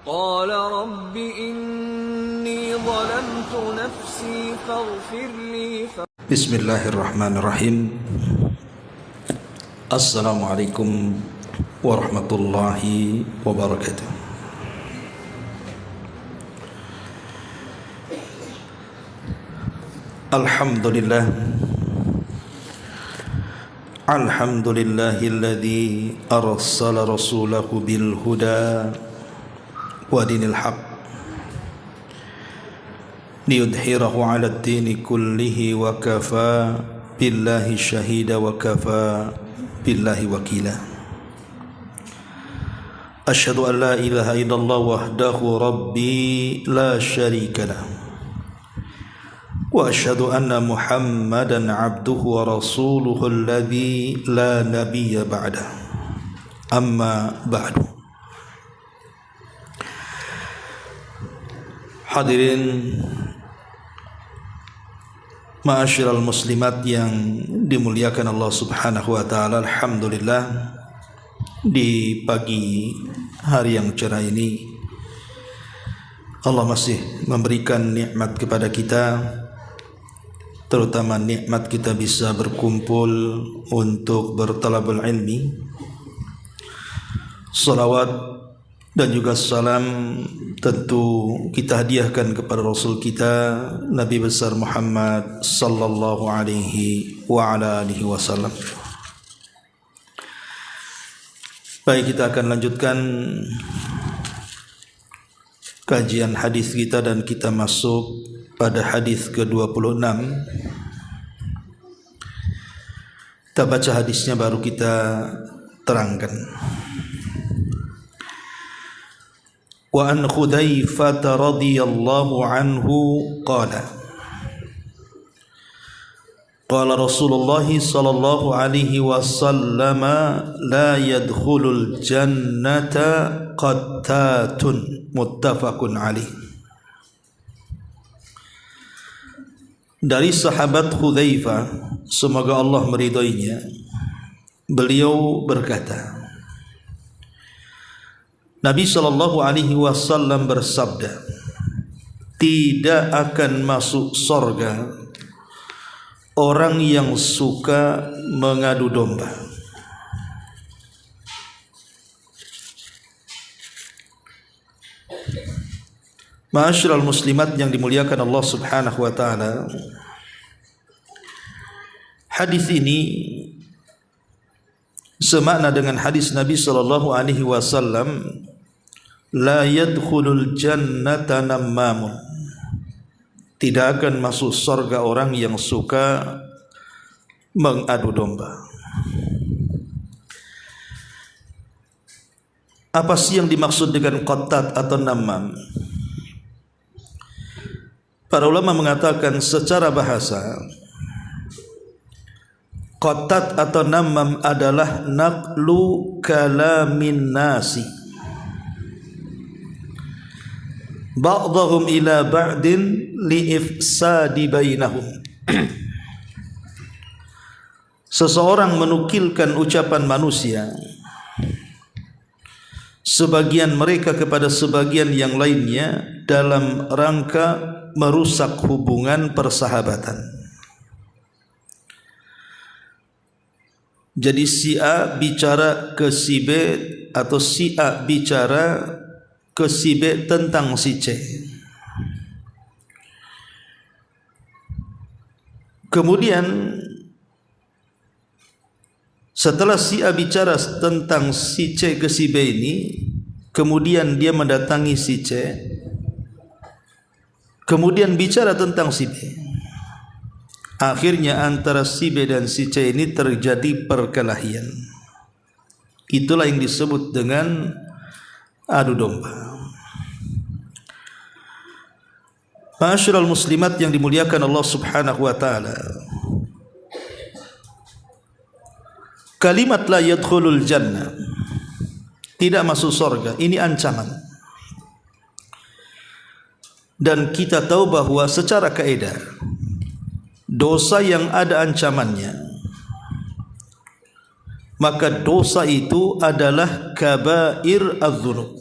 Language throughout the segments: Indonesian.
قال رب إني ظلمت نفسي فاغفر لي بسم الله الرحمن الرحيم. السلام عليكم ورحمة الله وبركاته. الحمد لله الذي أرسل رسوله بالهدى ودين الحق ليظهره على الدين كله وكفى بالله شهيدا وكفى بالله وكيلا. أشهد أن لا إله إلا الله وحده ربي لا شريك له وأشهد أن محمدا عبده ورسوله الذي لا نبي بعده. أما بعد. Hadirin ma'asyiral muslimat yang dimuliakan Allah Subhanahu wa taala, alhamdulillah di pagi hari yang cerah ini Allah masih memberikan nikmat kepada kita, terutama nikmat kita bisa berkumpul untuk bertalabul ilmi. Salawat dan juga salam tentu kita hadiahkan kepada Rasul kita Nabi besar Muhammad sallallahu alaihi wa ala alihi wasallam. Baik, kita akan lanjutkan kajian hadis kita dan kita masuk pada hadis ke-26. Kita baca hadisnya baru kita terangkan. Wa an Hudzaifah radhiyallahu anhu qala qala Rasulullah sallallahu alaihi wasallam la yadkhulul jannata qattatun, muttafaqun alaih. Dari sahabat Hudzaifah, semoga Allah meridainya, beliau berkata, Nabi sallallahu alaihi wasallam bersabda, tidak akan masuk surga orang yang suka mengadu domba. Ma'asyiral muslimat yang dimuliakan Allah Subhanahu wa taala, hadis ini semakna dengan hadis Nabi sallallahu alaihi wasallam, la yadkhulul jannata nammamun, tidak akan masuk surga orang yang suka mengadu domba. Apa sih yang dimaksud dengan qattat atau nammam? Para ulama mengatakan secara bahasa, qattat atau nammam adalah naqlu kalamin nasi ba'dhum ila ba'din li'ifsadi bainahum. Seseorang menukilkan ucapan manusia, sebagian mereka kepada sebagian yang lainnya, dalam rangka merusak hubungan persahabatan. Jadi si A bicara ke si B, atau si A bicara ke si B tentang si C. Kemudian setelah si A bicara tentang si C ke si B ini, kemudian dia mendatangi si C, kemudian bicara tentang si B. Akhirnya antara si B dan si C ini terjadi perkelahian. Itulah yang disebut dengan adu domba. Ma'asyiral muslimat yang dimuliakan Allah Subhanahu wa taala, kalimat la yadkhulul jannah, tidak masuk surga, ini ancaman. Dan kita tahu bahwa secara kaidah dosa yang ada ancamannya, maka dosa itu adalah kabair adz-dzunub,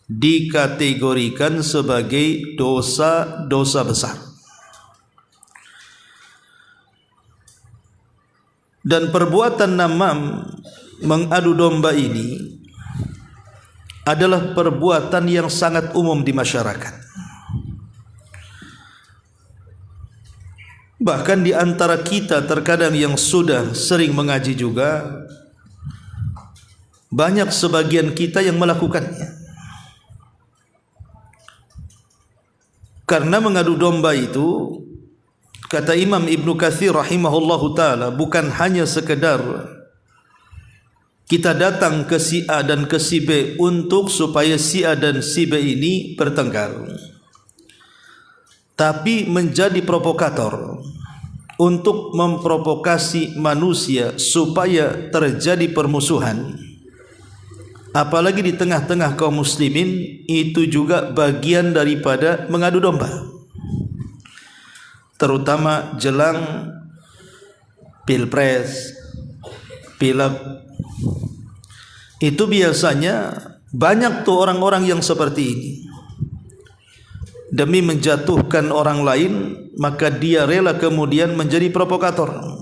dikategorikan sebagai dosa-dosa besar. Dan perbuatan namam, mengadu domba ini adalah perbuatan yang sangat umum di masyarakat. Bahkan di antara kita terkadang yang sudah sering mengaji juga, banyak sebagian kita yang melakukannya. Karena mengadu domba itu, kata Imam Ibnu Katsir rahimahullahu ta'ala, bukan hanya sekedar kita datang ke si A dan ke si B untuk supaya si A dan si B ini bertengkar, tapi menjadi provokator untuk memprovokasi manusia supaya terjadi permusuhan. Apalagi di tengah-tengah kaum muslimin, itu juga bagian daripada mengadu domba, terutama jelang pilpres, pilek. Itu biasanya banyak tuh orang-orang yang seperti ini. Demi menjatuhkan orang lain, maka dia rela kemudian menjadi provokator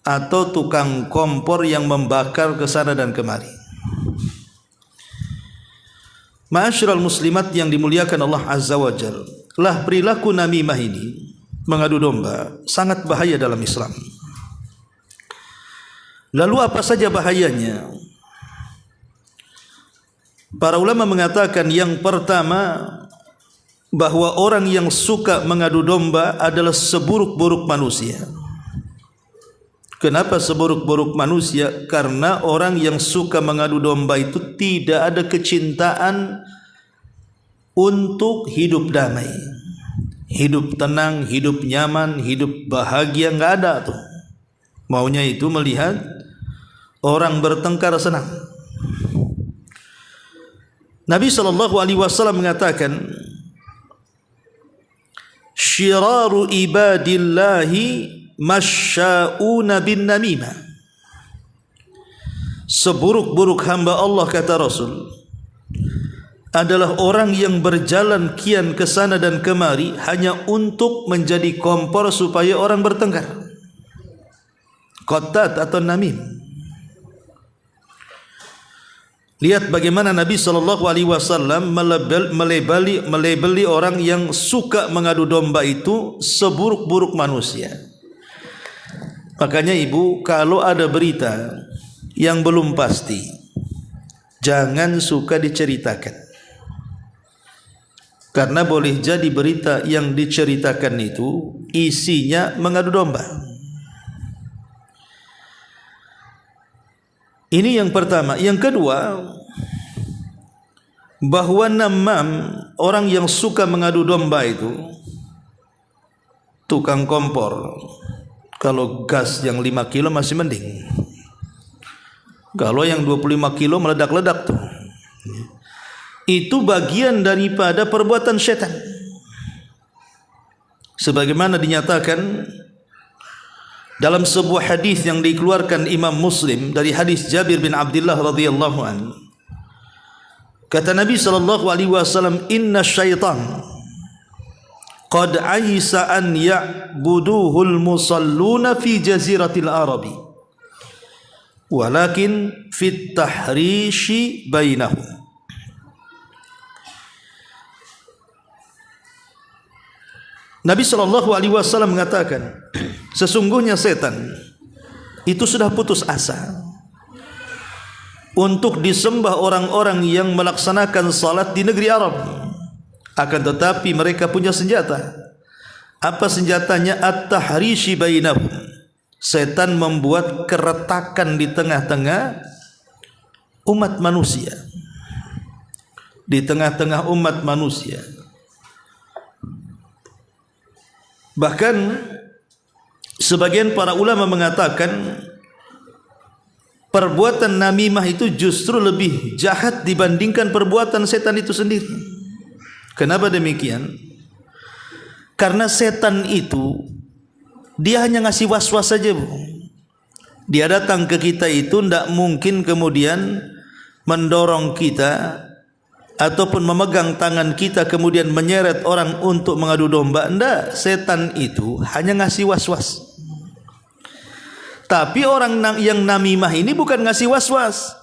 atau tukang kompor yang membakar ke sana dan kemari. Ma'asyiral muslimat yang dimuliakan Allah Azza wa Jalla, lah perilaku namimah ini, mengadu domba, sangat bahaya dalam Islam. Lalu apa saja bahayanya? Para ulama mengatakan yang pertama, bahwa orang yang suka mengadu domba adalah seburuk-buruk manusia. Kenapa seburuk-buruk manusia? Karena orang yang suka mengadu domba itu tidak ada kecintaan untuk hidup damai, hidup tenang, hidup nyaman, hidup bahagia, enggak ada tuh. Maunya itu melihat orang bertengkar senang. Nabi SAW mengatakan, syiraru ibadillahi masya'una bin namimah. Seburuk-buruk hamba Allah, kata Rasul, adalah orang yang berjalan kian ke sana dan kemari hanya untuk menjadi kompor supaya orang bertengkar. Qattat atau namim. Lihat bagaimana Nabi SAW melabeli orang yang suka mengadu domba itu seburuk-buruk manusia. Makanya ibu, kalau ada berita yang belum pasti, jangan suka diceritakan. Karena boleh jadi berita yang diceritakan itu isinya mengadu domba. Ini yang pertama. Yang kedua, bahwa namam, orang yang suka mengadu domba itu tukang kompor. Kalau gas yang 5 kilo masih mending. Kalau yang 25 kilo meledak-ledak tuh. Itu bagian daripada perbuatan syaitan. Sebagaimana dinyatakan dalam sebuah hadis yang dikeluarkan Imam Muslim dari hadis Jabir bin Abdullah radhiyallahu anhu. Kata Nabi SAW, inna syaitan qad aisa an ya'buduhul musalluna fi jaziratil arabi walakin fit tahrishi bainahum. Nabi SAW mengatakan, sesungguhnya setan itu sudah putus asa untuk disembah orang-orang yang melaksanakan salat di negeri Arab. Akan tetapi mereka punya senjata. Apa senjatanya? At-tahrishi bainahum. Setan membuat keretakan di tengah-tengah umat manusia. Di tengah-tengah umat manusia. Bahkan sebagian para ulama mengatakan perbuatan namimah itu justru lebih jahat dibandingkan perbuatan setan itu sendiri. Kenapa demikian? Karena setan itu dia hanya ngasih was-was saja, Bu. Dia datang ke kita itu tidak mungkin kemudian mendorong kita ataupun memegang tangan kita kemudian menyeret orang untuk mengadu domba. Enggak, setan itu hanya ngasih was-was. Tapi orang yang namimah ini bukan ngasih was-was,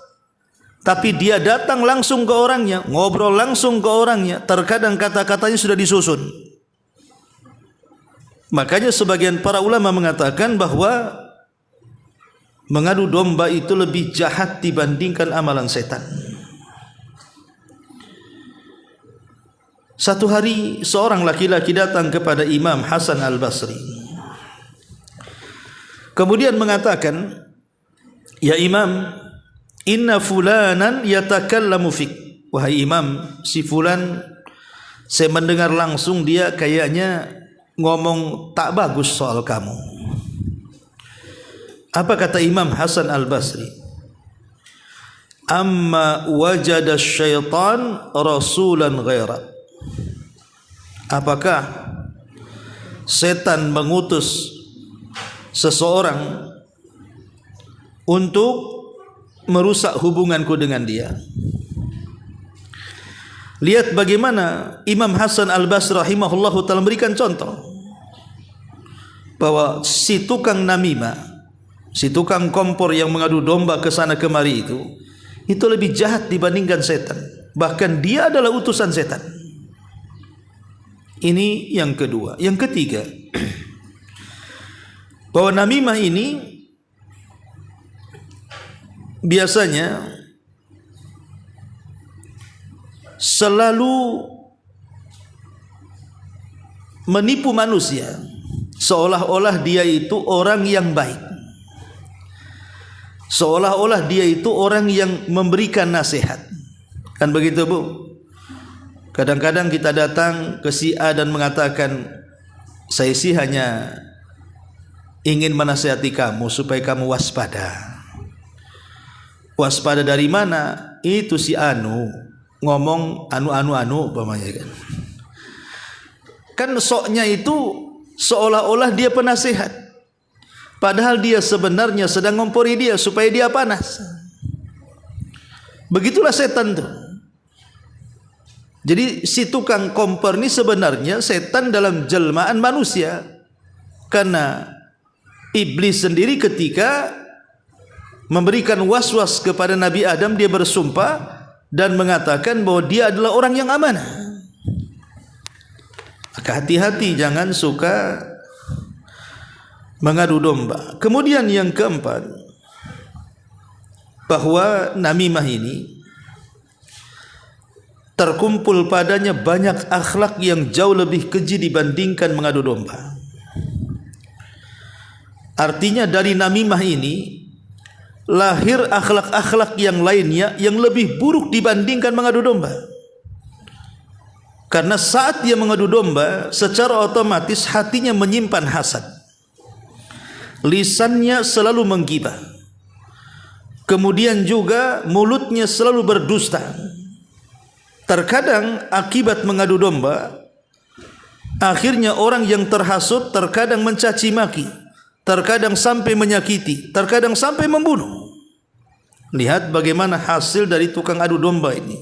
tapi dia datang langsung ke orangnya, ngobrol langsung ke orangnya. Terkadang kata-katanya sudah disusun. Makanya sebagian para ulama mengatakan bahwa mengadu domba itu lebih jahat dibandingkan amalan setan. Satu hari seorang laki-laki datang kepada Imam Hasan Al-Basri. Kemudian mengatakan, "Ya Imam, inna fulanan yatakallamu fik." Wahai Imam, si fulan saya mendengar langsung dia kayaknya ngomong tak bagus soal kamu. Apa kata Imam Hasan Al-Basri? Amma wajada syaitan rasulan ghaira. Apakah setan mengutus seseorang untuk merusak hubunganku dengan dia? Lihat bagaimana Imam Hasan Al-Basri rahimahullahu ta'ala memberikan contoh bahwa si tukang namimah, si tukang kompor yang mengadu domba ke sana kemari itu lebih jahat dibandingkan setan. Bahkan dia adalah utusan setan. Ini yang kedua. Yang ketiga, bahwa namimah ini biasanya selalu menipu manusia seolah-olah dia itu orang yang baik, seolah-olah dia itu orang yang memberikan nasihat. Kan begitu, Bu? Kadang-kadang kita datang ke si A dan mengatakan, saya sih hanya ingin menasihati kamu supaya kamu waspada. Waspada dari mana? Itu si Anu ngomong anu umpamanya kan. Kan soknya itu seolah-olah dia penasihat, padahal dia sebenarnya sedang ngompori dia supaya dia panas. Begitulah setan tuh. Jadi si tukang kompor ini sebenarnya setan dalam jelmaan manusia. Karena iblis sendiri ketika memberikan was-was kepada Nabi Adam, dia bersumpah dan mengatakan bahwa dia adalah orang yang amanah. Maka hati-hati, jangan suka mengadu domba. Kemudian yang keempat, bahwa namimah ini terkumpul padanya banyak akhlak yang jauh lebih keji dibandingkan mengadu domba. Artinya dari namimah ini lahir akhlak-akhlak yang lainnya yang lebih buruk dibandingkan mengadu domba. Karena saat dia mengadu domba, secara otomatis hatinya menyimpan hasad, lisannya selalu menggibah, kemudian juga mulutnya selalu berdusta. Terkadang akibat mengadu domba, akhirnya orang yang terhasut terkadang mencaci maki, terkadang sampai menyakiti, terkadang sampai membunuh. Lihat bagaimana hasil dari tukang adu domba ini,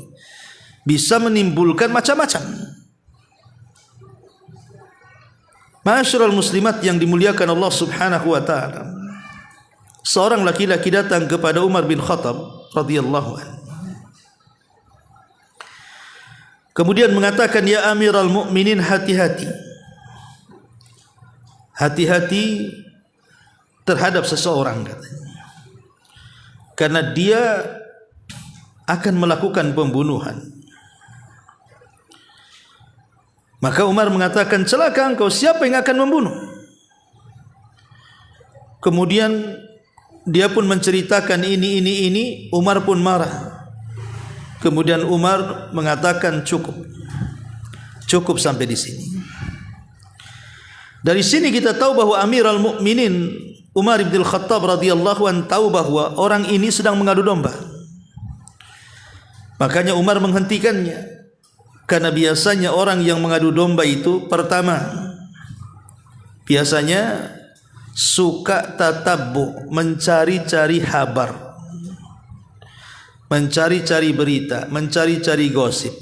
bisa menimbulkan macam-macam. Ma'asyiral muslimat yang dimuliakan Allah Subhanahu wa taala. Seorang laki-laki datang kepada Umar bin Khattab radhiyallahu anhu. Kemudian mengatakan, ya Amiral Mukminin, hati-hati. Hati-hati terhadap seseorang, katanya. Karena dia akan melakukan pembunuhan. Maka Umar mengatakan, celaka engkau, siapa yang akan membunuh? Kemudian dia pun menceritakan ini. Umar pun marah. Kemudian Umar mengatakan cukup sampai di sini. Dari sini kita tahu bahwa Amirul Mukminin Umar bin Khattab radhiyallahu anhu tahu bahwa orang ini sedang mengadu domba. Makanya Umar menghentikannya. Karena biasanya orang yang mengadu domba itu, pertama, biasanya suka tatabbu, mencari-cari kabar, mencari-cari berita, mencari-cari gosip.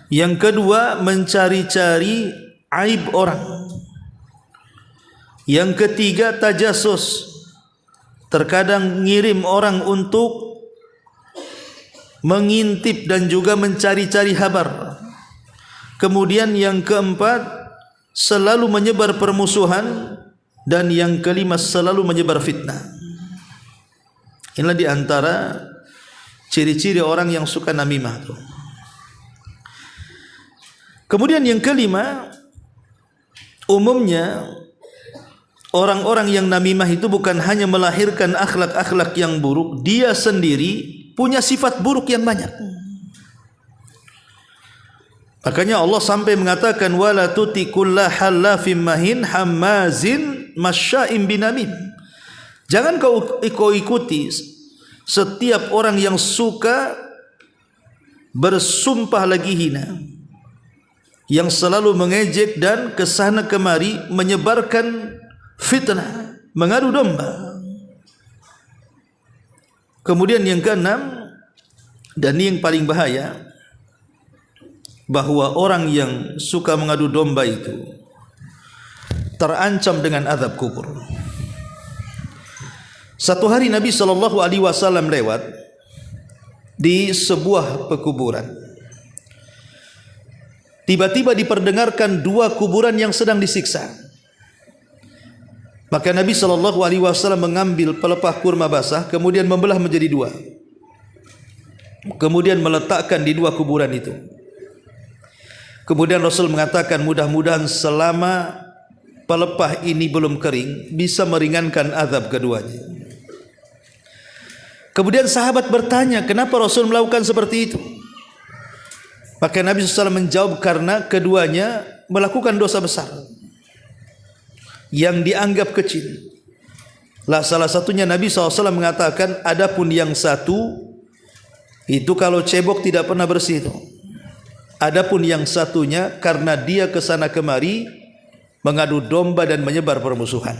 Yang kedua, mencari-cari aib orang. Yang ketiga, tajasus. Terkadang ngirim orang untuk mengintip dan juga mencari-cari kabar. Kemudian yang keempat, selalu menyebar permusuhan. Dan yang kelima, selalu menyebar fitnah. Inilah di antara ciri-ciri orang yang suka namimah itu. Kemudian yang kelima, umumnya orang-orang yang namimah itu bukan hanya melahirkan akhlak-akhlak yang buruk, dia sendiri punya sifat buruk yang banyak. Makanya Allah sampai mengatakan wala tuti kulla halafim mahin hammazin masya'im binamim. Jangan kau ikuti setiap orang yang suka bersumpah lagi hina, yang selalu mengejek dan kesana kemari menyebarkan fitnah, mengadu domba. Kemudian yang keenam, dan ini yang paling bahaya, bahwa orang yang suka mengadu domba itu terancam dengan azab kubur. Satu hari Nabi SAW lewat di sebuah pekuburan. Tiba-tiba diperdengarkan dua kuburan yang sedang disiksa. Maka Nabi SAW mengambil pelepah kurma basah, kemudian membelah menjadi dua. Kemudian meletakkan di dua kuburan itu. Kemudian Rasul mengatakan, mudah-mudahan selama pelepah ini belum kering, bisa meringankan azab keduanya. Kemudian sahabat bertanya, kenapa Rasul melakukan seperti itu? Maka Nabi SAW menjawab, karena keduanya melakukan dosa besar yang dianggap kecil. Lah salah satunya Nabi SAW mengatakan, adapun yang satu itu kalau cebok tidak pernah bersih itu. Adapun yang satunya karena dia kesana kemari mengadu domba dan menyebar permusuhan.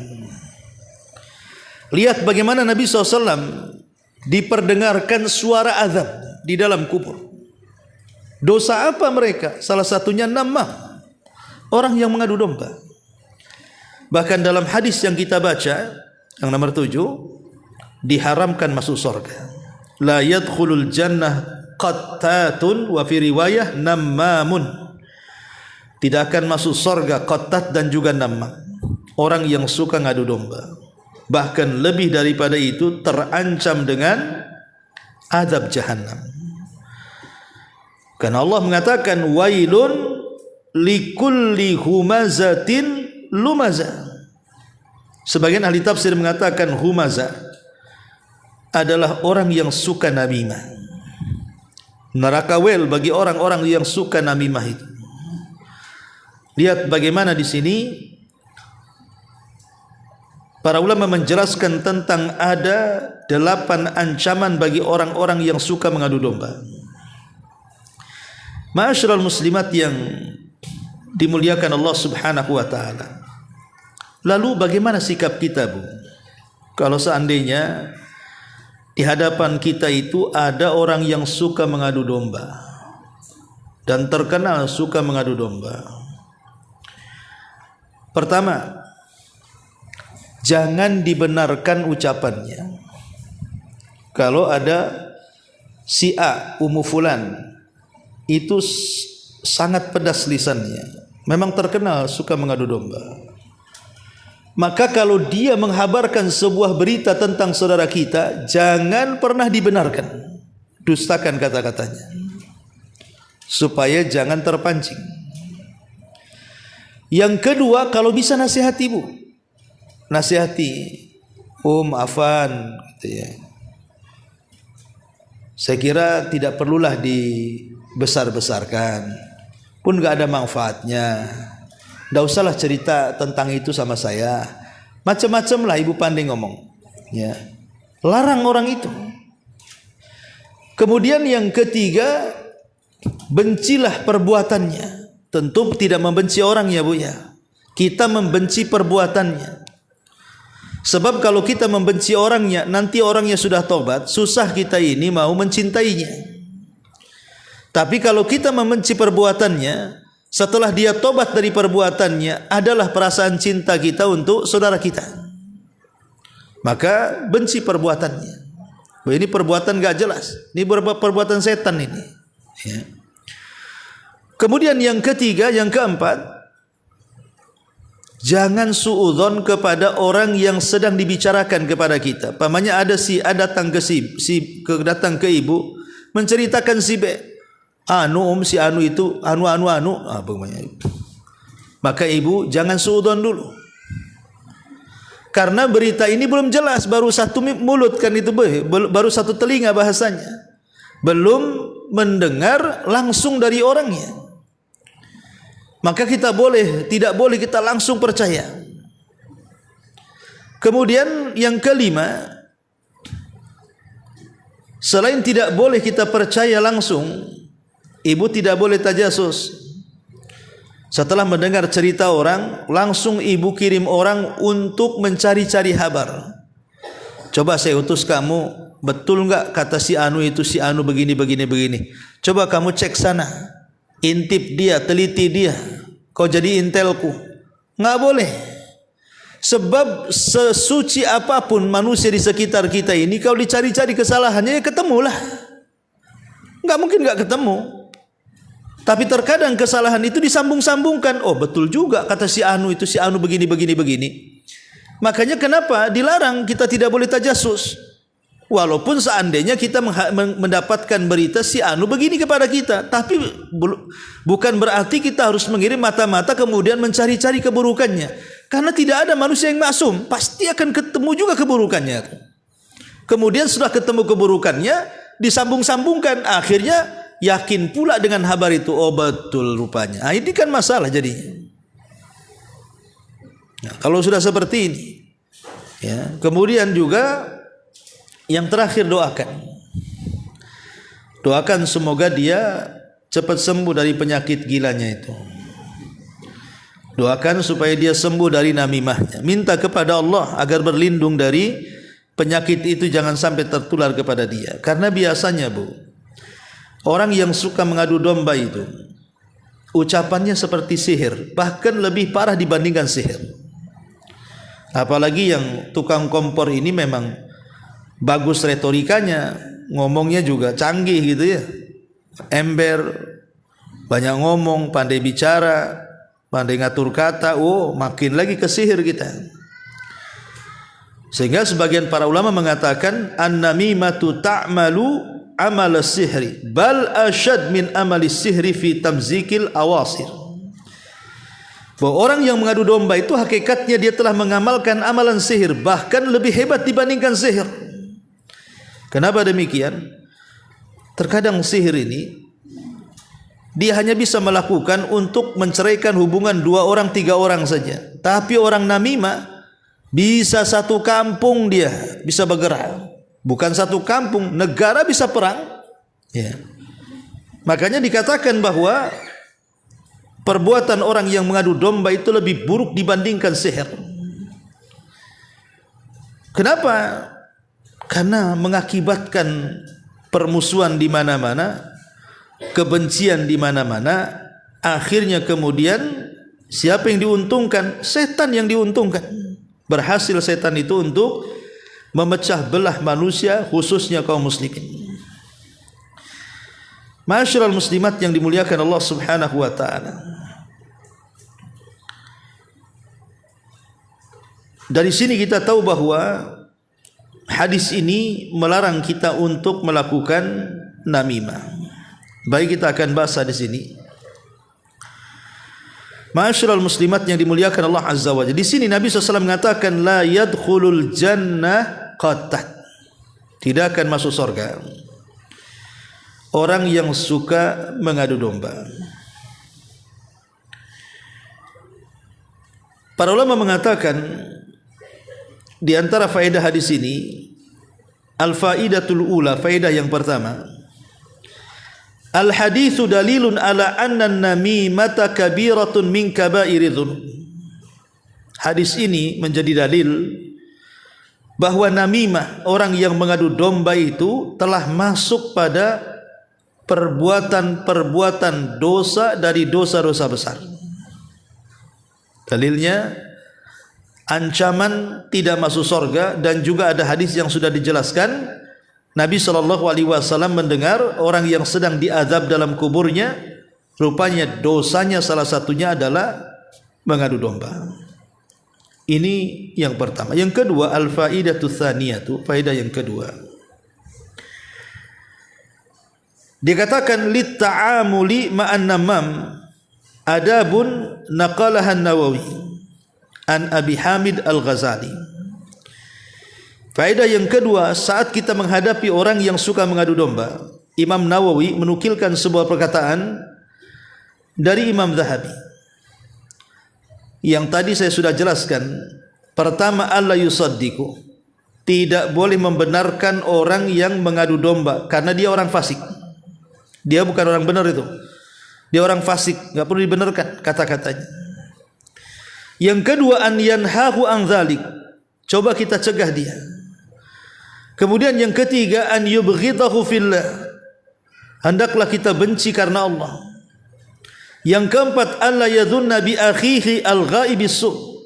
Lihat bagaimana Nabi SAW diperdengarkan suara azab di dalam kubur. Dosa apa mereka? Salah satunya namah, orang yang mengadu domba. Bahkan dalam hadis yang kita baca, yang nomor 7, diharamkan masuk surga. La yadkhulul jannah qattatun wa fi riwayah nammamun. Tidak akan masuk surga qattat dan juga namam, orang yang suka ngadu domba. Bahkan lebih daripada itu, terancam dengan azab jahannam. Karena Allah mengatakan wailun likulli humazatin lumaza. Sebagian ahli tafsir mengatakan humaza adalah orang yang suka namimah. Neraka wel bagi orang-orang yang suka namimah itu. Lihat bagaimana di sini para ulama menjelaskan tentang ada 8 ancaman bagi orang-orang yang suka mengadu domba. Ma'asyiral muslimat yang dimuliakan Allah Subhanahu wa taala. Lalu bagaimana sikap kita, Bu? Kalau seandainya di hadapan kita itu ada orang yang suka mengadu domba dan terkenal suka mengadu domba. Pertama, jangan dibenarkan ucapannya. Kalau ada si A, Ummu Fulan, itu sangat pedas lisannya, memang terkenal suka mengadu domba. Maka kalau dia menghabarkan sebuah berita tentang saudara kita, jangan pernah dibenarkan, dustakan kata-katanya, supaya jangan terpancing. Yang kedua, kalau bisa nasihati, Bu, nasihati, Afan, gitu ya. Saya kira tidak perlulah dibesar-besarkan, pun gak ada manfaatnya. Tidak usahlah cerita tentang itu sama saya. Macam-macam lah Ibu pandai ngomong, ya. Larang orang itu. Kemudian yang ketiga, bencilah perbuatannya. Tentu tidak membenci orang ya Bu ya. Kita membenci perbuatannya. Sebab kalau kita membenci orangnya, nanti orangnya sudah tobat, susah kita ini mau mencintainya. Tapi kalau kita membenci perbuatannya, setelah dia tobat dari perbuatannya adalah perasaan cinta kita untuk saudara kita, maka benci perbuatannya. Ini perbuatan gak jelas, ini perbuatan setan ini. Ya. Kemudian yang ketiga, yang keempat, jangan suudzon kepada orang yang sedang dibicarakan kepada kita. Pamannya ada datang ke datang ke ibu menceritakan si B, si anu itu anu, apa namanya? Maka ibu jangan suudzon dulu. Karena berita ini belum jelas, baru satu mulut kan itu, baru satu telinga bahasanya, belum mendengar langsung dari orangnya. Maka tidak boleh kita langsung percaya. Kemudian yang kelima, selain tidak boleh kita percaya langsung, ibu tidak boleh tajasus. Setelah mendengar cerita orang, langsung ibu kirim orang untuk mencari-cari kabar. Coba saya utus kamu, betul enggak kata si anu itu, si anu begini. Coba kamu cek sana, intip dia, teliti dia, kau jadi intelku. Enggak boleh. Sebab sesuci apapun manusia di sekitar kita ini, kalau dicari-cari kesalahannya, ya ketemulah. Enggak mungkin enggak ketemu. Tapi terkadang kesalahan itu disambung-sambungkan. Oh betul juga kata si anu itu, si anu begini. Makanya kenapa dilarang kita tidak boleh tajasus. Walaupun seandainya kita mendapatkan berita si anu begini kepada kita, tapi bukan berarti kita harus mengirim mata-mata kemudian mencari-cari keburukannya. Karena tidak ada manusia yang maksum, pasti akan ketemu juga keburukannya. Kemudian setelah ketemu keburukannya, disambung-sambungkan, akhirnya yakin pula dengan kabar itu. Oh betul rupanya. Ini kan masalah jadinya. Nah, kalau sudah seperti ini, ya, kemudian juga yang terakhir doakan semoga dia cepat sembuh dari penyakit gilanya itu. Doakan supaya dia sembuh dari namimahnya. Minta kepada Allah agar berlindung dari penyakit itu, jangan sampai tertular kepada dia. Karena biasanya orang yang suka mengadu domba itu ucapannya seperti sihir, bahkan lebih parah dibandingkan sihir. Apalagi yang tukang kompor ini memang bagus retorikanya, ngomongnya juga canggih gitu ya, ember, banyak ngomong, pandai bicara, pandai ngatur kata. Oh makin lagi ke sihir kita. Sehingga sebagian para ulama mengatakan an-namimatu ta'malu amal sihri bal asyad min amal sihri fi tamzikil awasir. Bahwa orang yang mengadu domba itu hakikatnya dia telah mengamalkan amalan sihir, bahkan lebih hebat dibandingkan sihir. Kenapa demikian? Terkadang sihir ini dia hanya bisa melakukan untuk menceraikan hubungan 2 orang 3 orang saja. Tapi orang namimah bisa satu kampung dia bisa bergerak. Bukan satu kampung, negara bisa perang. Ya. Makanya dikatakan bahwa perbuatan orang yang mengadu domba itu lebih buruk dibandingkan sihir. Kenapa? Karena mengakibatkan permusuhan di mana-mana, kebencian di mana-mana. Akhirnya kemudian siapa yang diuntungkan? Setan yang diuntungkan. Berhasil setan itu untuk memecah belah manusia, khususnya kaum muslimin. Ma'asyiral muslimat yang dimuliakan Allah Subhanahu wa taala. Dari sini kita tahu bahwa hadis ini melarang kita untuk melakukan namimah. Baik, kita akan bahas di sini. Ma'asyiral muslimat yang dimuliakan Allah Azza wa Jalla. Di sini Nabi SAW mengatakan la yadkhulul jannah qattat. Tidak akan masuk surga orang yang suka mengadu domba. Para ulama mengatakan di antara faedah hadis ini, al-faidatul ula, faedah yang pertama, al-haditsu dalilun ala anna an-namimata kabiratun min kaba'iri dzunub. Hadis ini menjadi dalil bahwa namimah, orang yang mengadu domba itu telah masuk pada perbuatan-perbuatan dosa dari dosa-dosa besar. Dalilnya ancaman tidak masuk surga, dan juga ada hadis yang sudah dijelaskan. Nabi SAW mendengar orang yang sedang diazab dalam kuburnya, rupanya dosanya salah satunya adalah mengadu domba. Ini yang pertama. Yang kedua, al-faidatu tsaniyatu, faedah yang kedua. Dikatakan lit ta'amuli ma'an namam adabun naqalaha an-Nawawi an Abi Hamid Al-Ghazali. Faedah yang kedua, saat kita menghadapi orang yang suka mengadu domba, Imam Nawawi menukilkan sebuah perkataan dari Imam Zahabi yang tadi saya sudah jelaskan. Pertama, alla yusaddiqu, tidak boleh membenarkan orang yang mengadu domba karena dia orang fasik. Dia bukan orang benar itu. Dia orang fasik, enggak perlu dibenarkan kata-katanya. Yang kedua, an yanhahu an dzalik, coba kita cegah dia. Kemudian yang ketiga, an yubghidahu fillah, hendaklah kita benci karena Allah. Yang keempat, alla yadhunna bi akhihi al-ghaibi su',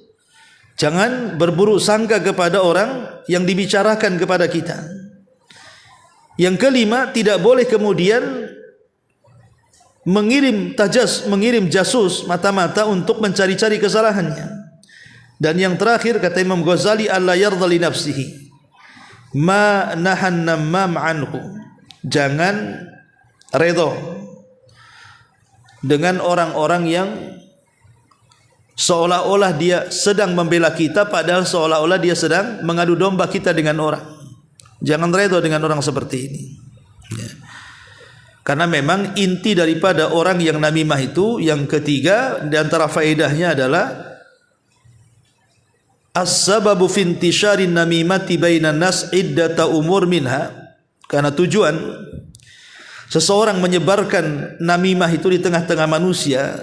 jangan berburuk sangka kepada orang yang dibicarakan kepada kita. Yang kelima, tidak boleh kemudian mengirim jasus mata-mata untuk mencari-cari kesalahannya. Dan yang terakhir, kata Imam Ghazali, alla yardha li nafsihi ma nahan namam anhu, jangan redha dengan orang-orang yang seolah-olah dia sedang membela kita, padahal seolah-olah dia sedang mengadu domba kita dengan orang. Jangan redha dengan orang seperti ini, ya. Karena memang inti daripada orang yang namimah itu, yang ketiga di antara faedahnya adalah as-sababu fi intisharin namimati bainan nas iddata umur minha, karena tujuan seseorang menyebarkan namimah itu di tengah-tengah manusia.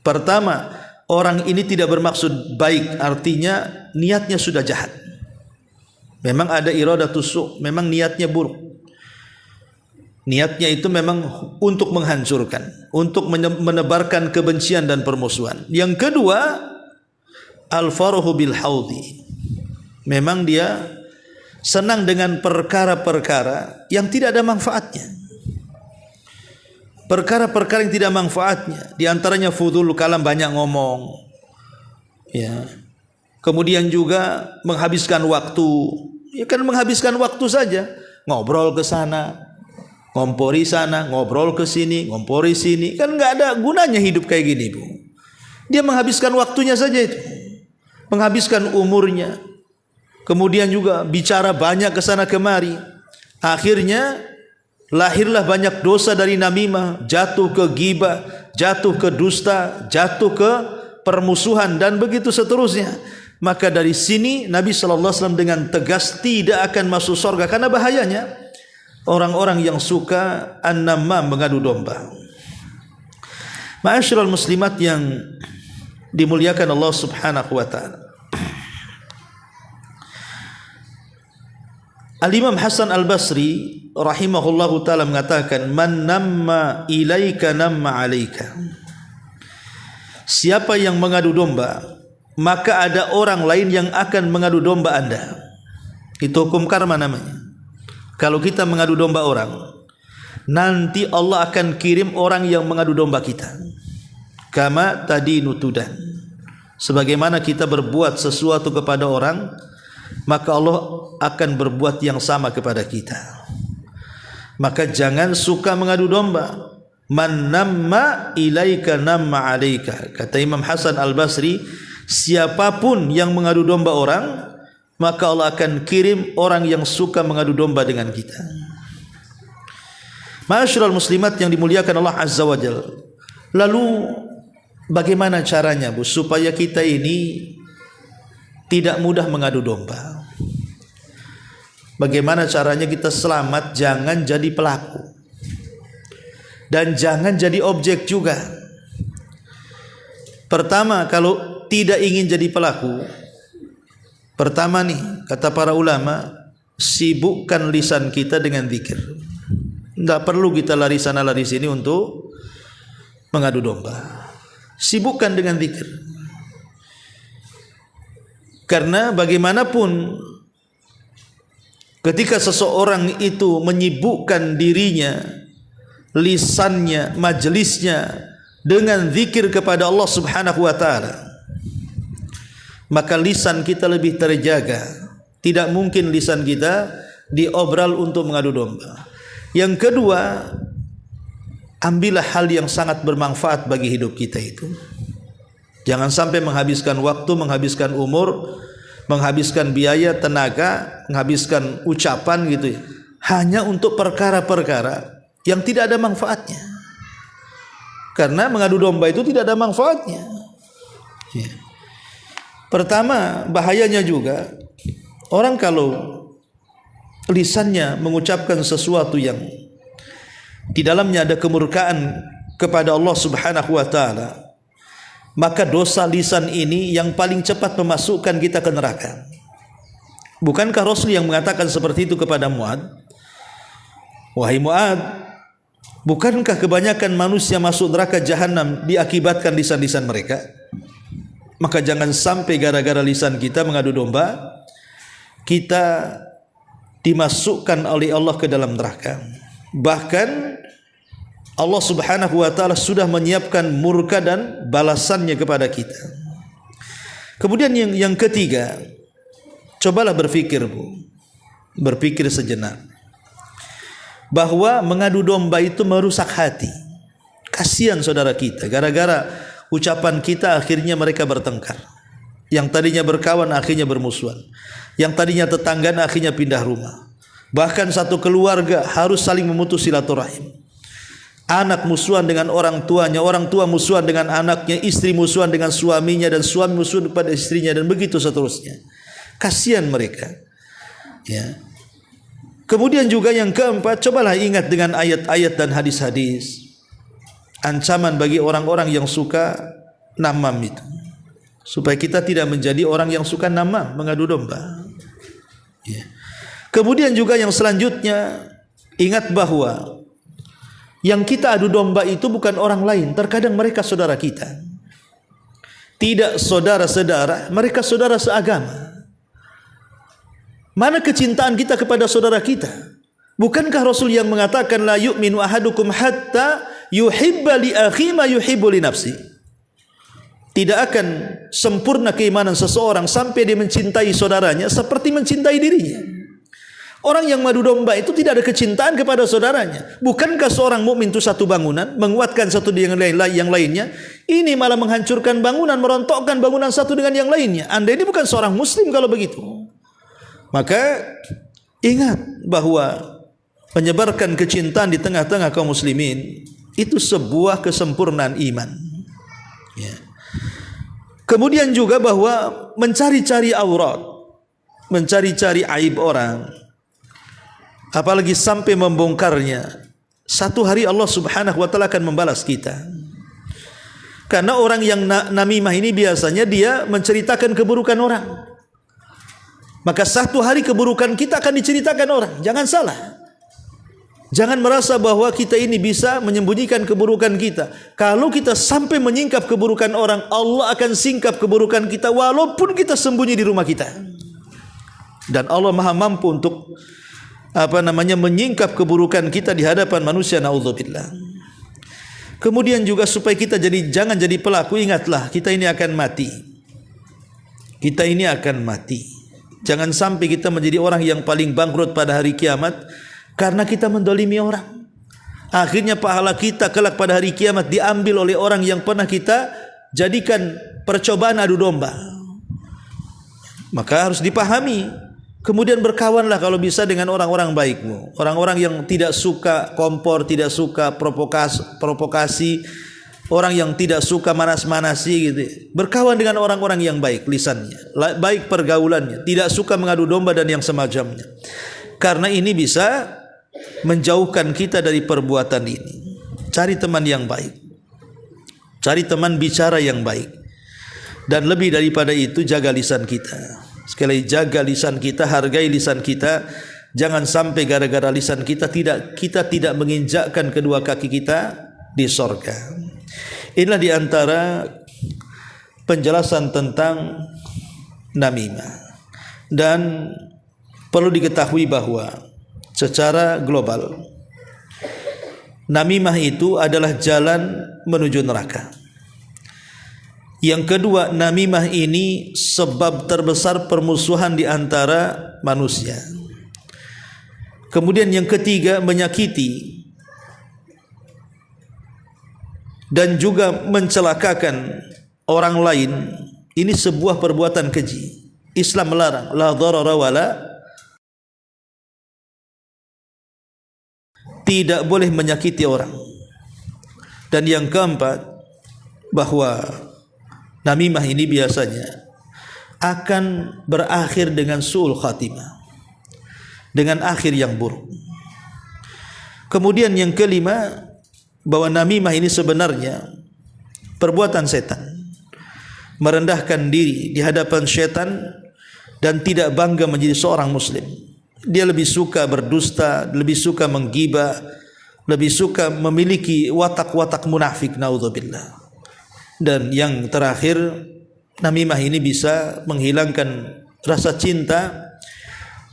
Pertama, orang ini tidak bermaksud baik, artinya niatnya sudah jahat. Memang ada iradatus su', memang niatnya buruk. Niatnya itu memang untuk menghancurkan, untuk menebarkan kebencian dan permusuhan. Yang kedua, al-farahu bil haudi, memang dia senang dengan perkara-perkara yang tidak ada manfaatnya. Perkara-perkara yang tidak manfaatnya, di antaranya fudul kalam, banyak ngomong, ya. Kemudian juga menghabiskan waktu, ya kan, menghabiskan waktu saja, ngobrol ke sana, ngompori sana, ngobrol ke sini, ngompori sini, kan nggak ada gunanya hidup kayak gini, Bu. Dia menghabiskan waktunya saja itu, menghabiskan umurnya. Kemudian juga bicara banyak ke sana kemari. Akhirnya lahirlah banyak dosa dari namimah, jatuh ke ghibah, jatuh ke dusta, jatuh ke permusuhan, dan begitu seterusnya. Maka dari sini Nabi SAW dengan tegas tidak akan masuk surga, karena bahayanya orang-orang yang suka an-namam, mengadu domba. Ma'asyiral muslimat yang dimuliakan Allah Subhanahu wa taala. Al-Imam Hasan Al-Basri rahimahullahu taala mengatakan, man namma ilaika namma alaika. Siapa yang mengadu domba, maka ada orang lain yang akan mengadu domba Anda. Itu hukum karma namanya. Kalau kita mengadu domba orang, nanti Allah akan kirim orang yang mengadu domba kita. Kama tadi nutudan, sebagaimana kita berbuat sesuatu kepada orang, maka Allah akan berbuat yang sama kepada kita. Maka jangan suka mengadu domba. Man namma ilaika namma alaika, kata Imam Hasan Al-Basri, siapapun yang mengadu domba orang, maka Allah akan kirim orang yang suka mengadu domba dengan kita. Ma'asyiral muslimat yang dimuliakan Allah Azza wa Jalla. Lalu bagaimana caranya, Bu, supaya kita ini tidak mudah mengadu domba? Bagaimana caranya kita selamat, jangan jadi pelaku dan jangan jadi objek juga. Pertama, kalau tidak ingin jadi pelaku, pertama nih, kata para ulama, sibukkan lisan kita dengan zikir. Tidak perlu kita lari sana lari sini untuk mengadu domba. Sibukkan dengan zikir. Karena bagaimanapun ketika seseorang itu menyibukkan dirinya, lisannya, majelisnya dengan zikir kepada Allah Subhanahu wa taala, maka lisan kita lebih terjaga. Tidak mungkin lisan kita diobral untuk mengadu domba. Yang kedua, ambillah hal yang sangat bermanfaat bagi hidup kita itu. Jangan sampai menghabiskan waktu, menghabiskan umur, menghabiskan biaya, tenaga, menghabiskan ucapan gitu, hanya untuk perkara-perkara yang tidak ada manfaatnya. Karena mengadu domba itu tidak ada manfaatnya. Pertama, bahayanya juga orang kalau lisannya mengucapkan sesuatu yang di dalamnya ada kemurkaan kepada Allah Subhanahu wa taala, maka dosa lisan ini yang paling cepat memasukkan kita ke neraka. Bukankah Rasul yang mengatakan seperti itu kepada Mu'adz? Wahai Mu'adz, bukankah kebanyakan manusia masuk neraka jahanam diakibatkan lisan-lisan mereka? Maka jangan sampai gara-gara lisan kita mengadu domba, kita dimasukkan oleh Allah ke dalam neraka. Bahkan Allah Subhanahu wa taala sudah menyiapkan murka dan balasannya kepada kita. Kemudian yang ketiga, cobalah berpikir, Bu. Berpikir sejenak. Bahwa mengadu domba itu merusak hati. Kasihan saudara kita, gara-gara ucapan kita akhirnya mereka bertengkar. Yang tadinya berkawan akhirnya bermusuhan. Yang tadinya tetanggaan akhirnya pindah rumah. Bahkan satu keluarga harus saling memutus silaturahim. Anak musuhan dengan orang tuanya, orang tua musuhan dengan anaknya, istri musuhan dengan suaminya, dan suami musuhan kepada istrinya, dan begitu seterusnya. Kasihan mereka. Ya. Kemudian juga yang keempat, cobalah ingat dengan ayat-ayat dan hadis-hadis. Ancaman bagi orang-orang yang suka namam itu. Supaya kita tidak menjadi orang yang suka namam, mengadu domba. Ya. Kemudian juga yang selanjutnya, ingat bahwa yang kita adu domba itu bukan orang lain. Terkadang mereka saudara kita. Tidak saudara-saudara, mereka saudara seagama. Mana kecintaan kita kepada saudara kita? Bukankah Rasul yang mengatakan la yu'minu ahadukum hatta yuhibba li akhi ma yuhibbu li nafsi? Tidak akan sempurna keimanan seseorang sampai dia mencintai saudaranya seperti mencintai dirinya. Orang yang madu domba itu tidak ada kecintaan kepada saudaranya. Bukankah seorang mukmin itu satu bangunan, menguatkan satu dengan yang lainnya? Ini malah menghancurkan bangunan, merontokkan bangunan satu dengan yang lainnya. Anda ini bukan seorang muslim kalau begitu. Maka ingat bahwa menyebarkan kecintaan di tengah-tengah kaum muslimin itu sebuah kesempurnaan iman. Ya. Kemudian juga bahwa mencari-cari aurat, mencari-cari aib orang, apalagi sampai membongkarnya, satu hari Allah Subhanahu wa taala akan membalas kita. Karena orang yang namimah ini biasanya dia menceritakan keburukan orang. Maka satu hari keburukan kita akan diceritakan orang. Jangan salah. Jangan merasa bahwa kita ini bisa menyembunyikan keburukan kita. Kalau kita sampai menyingkap keburukan orang, Allah akan singkap keburukan kita walaupun kita sembunyi di rumah kita. Dan Allah Maha mampu untuk menyingkap keburukan kita di hadapan manusia, naudzubillah. Kemudian juga supaya kita jangan jadi pelaku, ingatlah kita ini akan mati. Kita ini akan mati. Jangan sampai kita menjadi orang yang paling bangkrut pada hari kiamat karena kita mendolimi orang. Akhirnya pahala kita kelak pada hari kiamat diambil oleh orang yang pernah kita jadikan percobaan adu domba. Maka harus dipahami. Kemudian berkawanlah kalau bisa dengan orang-orang baikmu. Orang-orang yang tidak suka kompor, tidak suka provokasi, orang yang tidak suka manas-manasi gitu. Berkawan dengan orang-orang yang baik lisannya, baik pergaulannya, tidak suka mengadu domba dan yang semacamnya. Karena ini bisa menjauhkan kita dari perbuatan ini. Cari teman yang baik. Cari teman bicara yang baik. Dan lebih daripada itu, jaga lisan kita. Sekali lagi, jaga lisan kita, hargai lisan kita, Jangan sampai gara-gara lisan kita tidak menginjakkan kedua kaki kita di sorga. Inilah diantara penjelasan tentang namimah. Dan perlu diketahui bahwa secara global namimah itu adalah jalan menuju neraka. Yang kedua, namimah ini sebab terbesar permusuhan di antara manusia. Kemudian yang ketiga, menyakiti dan juga mencelakakan orang lain. Ini sebuah perbuatan keji. Islam melarang, la dharara wala, tidak boleh menyakiti orang. Dan yang keempat, bahwa namimah ini biasanya akan berakhir dengan su'ul khatimah, dengan akhir yang buruk. Kemudian yang kelima, bahwa namimah ini sebenarnya perbuatan setan, merendahkan diri di hadapan setan dan tidak bangga menjadi seorang muslim. Dia lebih suka berdusta, lebih suka menggibah, lebih suka memiliki watak-watak munafik, naudzubillah. Dan yang terakhir, namimah ini bisa menghilangkan rasa cinta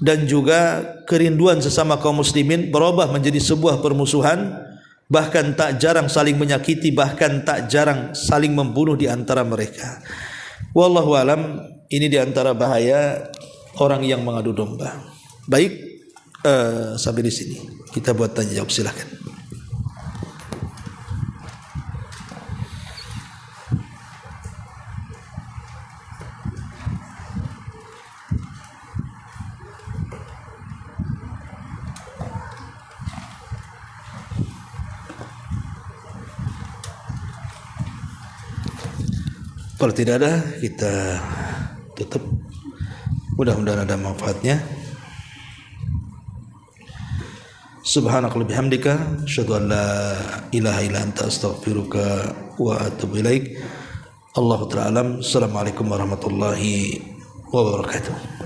dan juga kerinduan sesama kaum muslimin, berubah menjadi sebuah permusuhan, bahkan tak jarang saling menyakiti, bahkan tak jarang saling membunuh di antara mereka. Wallahu alam, ini di antara bahaya orang yang mengadu domba. Baik, sampai di sini kita buat tanya jawab, silakan. Kalau tidak ada, kita tutup. Mudah-mudahan ada manfaatnya. Subhanakallahumma bihamdika, asyhadu an la ilaha illa anta, astaghfiruka wa atubu ilaik. Allahu ta'ala alam. Assalamualaikum warahmatullahi wabarakatuh.